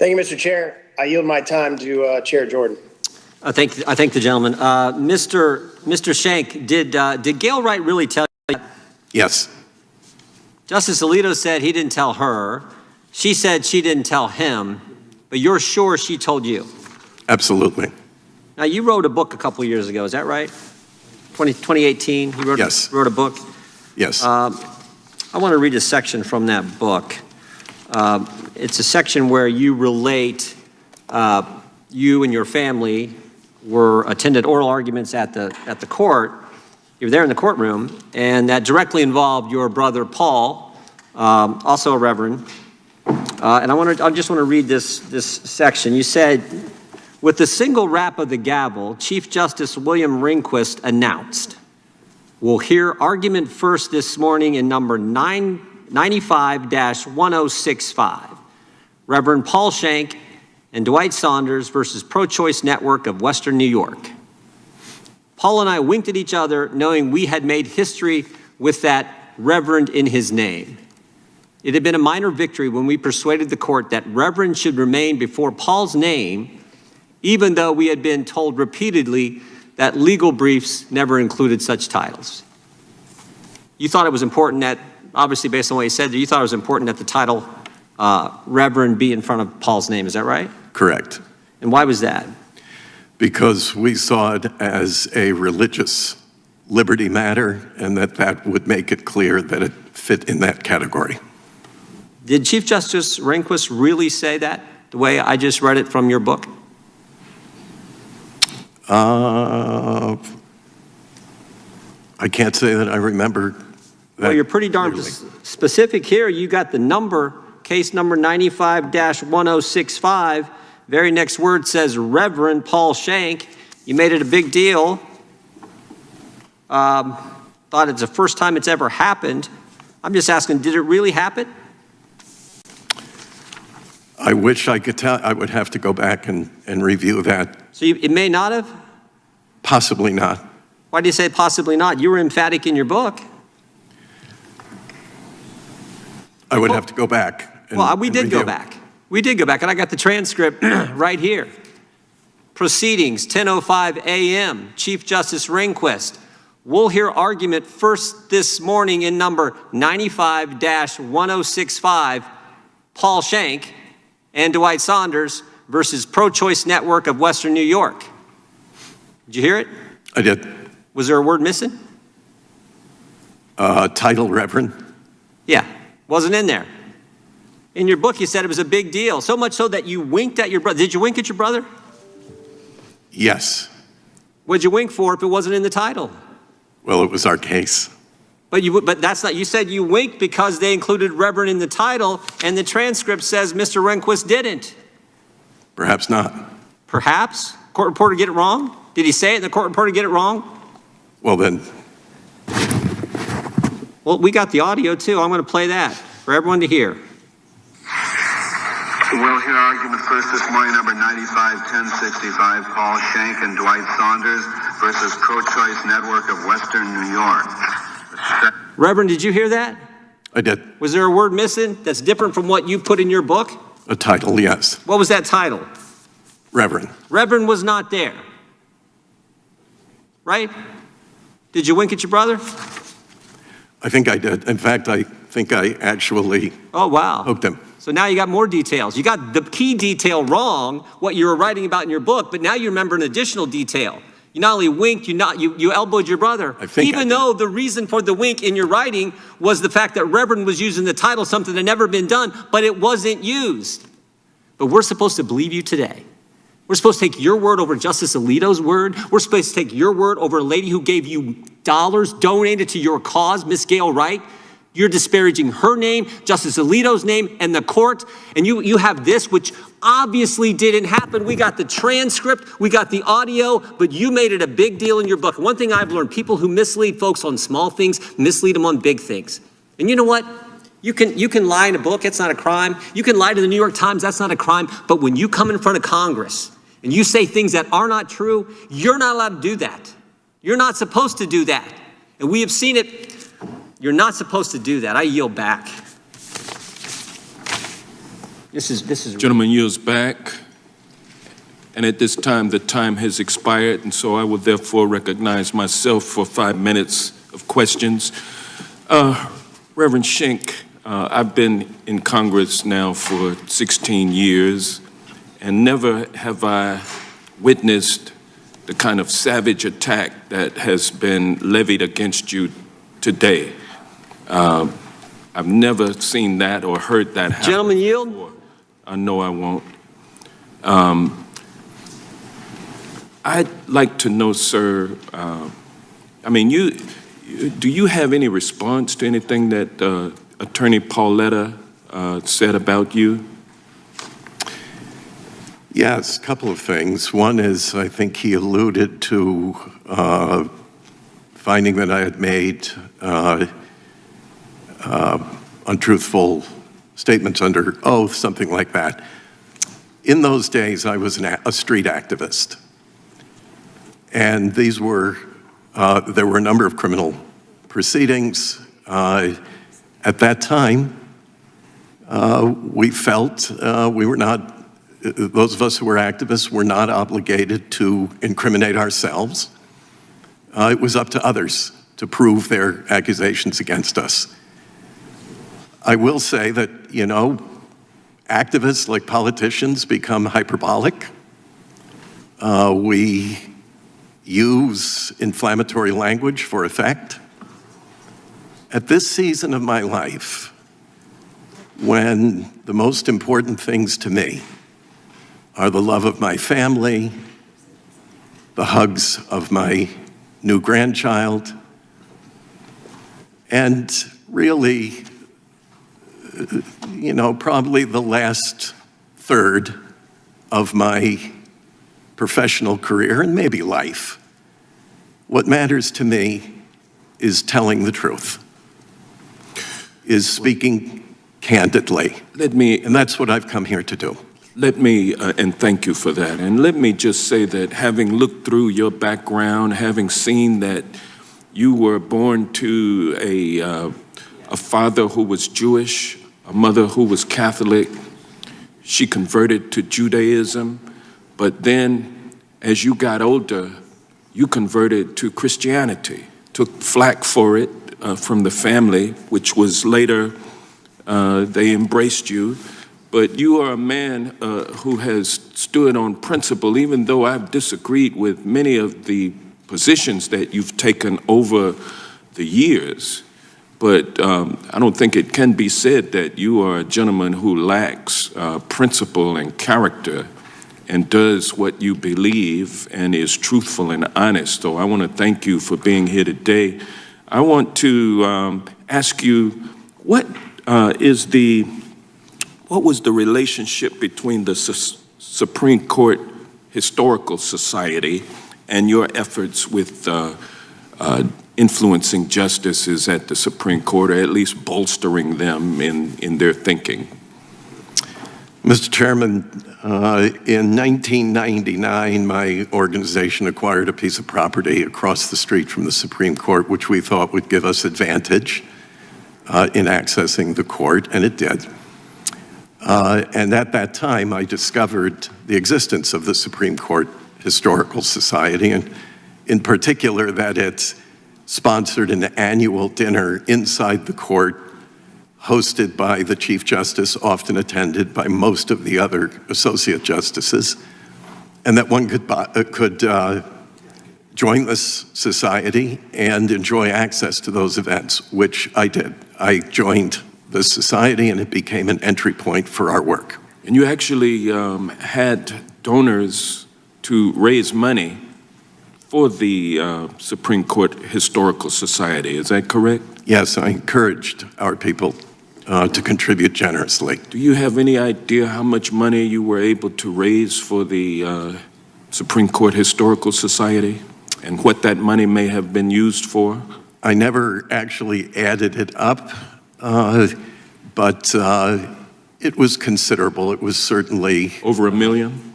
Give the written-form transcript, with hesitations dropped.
Thank you, Mr. Chair. I yield my time to Chair Jordan. I thank the gentleman. Mr. Shank, did Gail Wright really tell you that? Yes. Justice Alito said he didn't tell her. She said she didn't tell him, but you're sure she told you? Absolutely. Now, you wrote a book a couple of years ago, is that right? 2018, you wrote a book? Yes. I want to read a section from that book. It's a section where you relate you and your family attended oral arguments at the court. You were there in the courtroom, and that directly involved your brother Paul, also a reverend. And I just want to read this section. You said, with the single rap of the gavel, Chief Justice William Rehnquist announced, "We'll hear argument first this morning in number 95-1065, Reverend Paul Schenck and Dwight Saunders versus Pro-Choice Network of Western New York." Paul and I winked at each other, knowing we had made history with that reverend in his name. It had been a minor victory when we persuaded the court that reverend should remain before Paul's name, even though we had been told repeatedly that legal briefs never included such titles. You thought it was important that, obviously based on what you said, you thought it was important that the title Reverend be in front of Paul's name, is that right? Correct. And why was that? Because we saw it as a religious liberty matter, and that would make it clear that it fit in that category. Did Chief Justice Rehnquist really say that, the way I just read it from your book? I can't say that I remember that. Well, you're pretty darn specific here. You got the number, case number 95-1065. Very next word says Reverend Paul Schenck. You made it a big deal. Thought it's the first time it's ever happened. I'm just asking, did it really happen? I wish I could tell. I would have to go back and review that. So it may not have? Possibly not. Why do you say possibly not? You were emphatic in your book. I would have to go back. We did go back. We did go back, and I got the transcript right here. Proceedings, 10:05 a.m., Chief Justice Rehnquist. We'll hear argument first this morning in number 95-1065, Paul Schenck and Dwight Saunders versus Pro-Choice Network of Western New York. Did you hear it? I did. Was there a word missing? Title Reverend. Yeah, wasn't in there. In your book, you said it was a big deal, so much so that you winked at your brother. Did you wink at your brother? Yes. What'd you wink for if it wasn't in the title? Well, it was our case. But that's not, you said you winked because they included Reverend in the title, and the transcript says Mr. Rehnquist didn't. Perhaps not. Perhaps? Court reporter get it wrong? Did he say it and the court reporter get it wrong? Well, then. Well, we got the audio too. I'm going to play that for everyone to hear. We'll hear argument first this morning, number 95-1065, Paul Schenck and Dwight Saunders versus Pro-Choice Network of Western New York. Reverend, did you hear that? I did. Was there a word missing that's different from what you put in your book? A title, yes. What was that title? Reverend. Reverend was not there. Right? Did you wink at your brother? I think I did. In fact, I think I actually hooked him. So now you got more details. You got the key detail wrong, what you were writing about in your book, but now you remember an additional detail. You not only winked, you elbowed your brother. Even though the reason for the wink in your writing was the fact that Reverend was using the title, something that had never been done, but it wasn't used. But we're supposed to believe you today. We're supposed to take your word over Justice Alito's word. We're supposed to take your word over a lady who gave you dollars donated to your cause, Miss Gail Wright. You're disparaging her name, Justice Alito's name, and the court. And you have this, which obviously didn't happen. We got the transcript, we got the audio, but you made it a big deal in your book. One thing I've learned, people who mislead folks on small things, mislead them on big things. And you know what? You can lie in a book, it's not a crime. You can lie to the New York Times, that's not a crime. But when you come in front of Congress and you say things that are not true, you're not allowed to do that. You're not supposed to do that. And we have seen it. You're not supposed to do that. I yield back. This is Gentleman yields back. And at this time, the time has expired, and so I will therefore recognize myself for 5 minutes of questions. Reverend Schenck, I've been in Congress now for 16 years, and never have I witnessed the kind of savage attack that has been levied against you today. I've never seen that or heard that happen. Gentleman yield. Before. No, I won't. I'd like to know, sir, do you have any response to anything that Attorney Pauletta said about you? Yes, a couple of things. One is, I think he alluded to finding that I had made untruthful statements under oath, something like that. In those days, I was a street activist. And these were, there were a number of criminal proceedings. At that time, we felt we were not, those of us who were activists were not obligated to incriminate ourselves. It was up to others to prove their accusations against us. I will say that, you know, activists, like politicians, become hyperbolic. We use inflammatory language for effect. At this season of my life, when the most important things to me are the love of my family, the hugs of my new grandchild, and really, you know, probably the last third of my professional career and maybe life. What matters to me is telling the truth, is speaking candidly. And that's what I've come here to do. Let me, and thank you for that, and let me just say that having looked through your background, having seen that you were born to a father who was Jewish, a mother who was Catholic, she converted to Judaism, but then as you got older, you converted to Christianity, took flack for it from the family, which was later, they embraced you. But you are a man who has stood on principle, even though I've disagreed with many of the positions that you've taken over the years. But I don't think it can be said that you are a gentleman who lacks principle and character and does what you believe and is truthful and honest. So I want to thank you for being here today. I want to ask you, what was the relationship between the Supreme Court Historical Society and your efforts with influencing justices at the Supreme Court, or at least bolstering them in their thinking? Mr. Chairman, in 1999, my organization acquired a piece of property across the street from the Supreme Court, which we thought would give us advantage in accessing the court, and it did. And at that time, I discovered the existence of the Supreme Court Historical Society, and in particular that it sponsored an annual dinner inside the court, hosted by the Chief Justice, often attended by most of the other associate justices, and that one could join this society and enjoy access to those events, which I did. I joined the society, and it became an entry point for our work. And you actually had donors to raise money for the Supreme Court Historical Society, is that correct? Yes, I encouraged our people to contribute generously. Do you have any idea how much money you were able to raise for the Supreme Court Historical Society and what that money may have been used for? I never actually added it up, but it was considerable. It was certainly over $1 million?